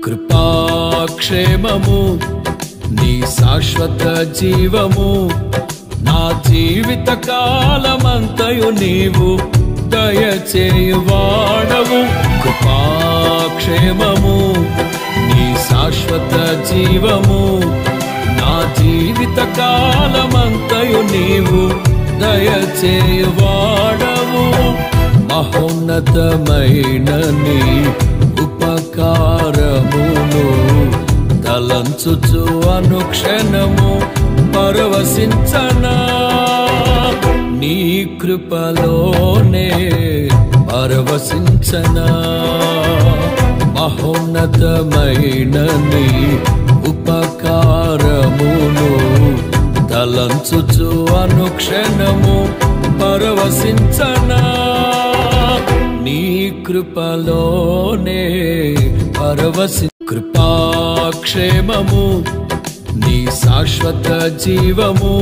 కృపాక్షేమము నీ శాశ్వత జీవము నా జీవిత కాలమంతయు నీవు దయచేయువాడవు. కృపాక్షేమము నీ శాశ్వత జీవము నా జీవిత కాలమంతయు నీవు దయచేయువాడవు. మహోన్నతమైన నీ ఉపకారమును తలంచుచు అనుక్షణము పరవశించనా నీ కృపలోనే పరవశించనా. మహోన్నతమైన నీ ఉపకారమును తలంచుచు అనుక్షణము పరవశించనా నీ కృపలోనే పరవశి. కృపాక్షేమము నీ శాశ్వత జీవము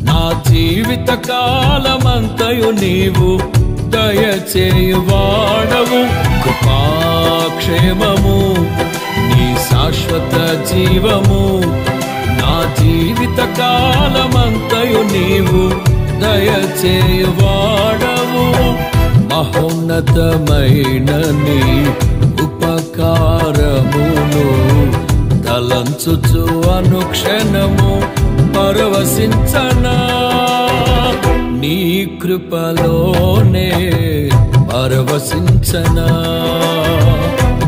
నా జీవిత కాలమంతయు నీవు దయచేయువాడవు. కృపాక్షేమము నీ శాశ్వత జీవము నా జీవిత కాలమంతయు నీవు దయచేయువాడవు. మహోన్నతమైన నీ ఉపకారమును తలంచుచు అనుక్షణము పరవశించనా నీ కృపలోనే పరవశించనా.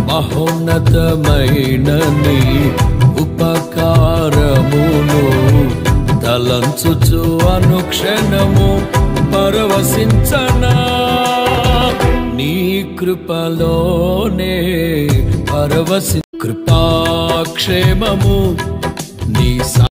మహోన్నతమైన నీ ఉపకారమును తలంచుచు అనుక్షణము పరవశించనా నీ కృపలోనే పరవశి. కృపాక్షేమము నీ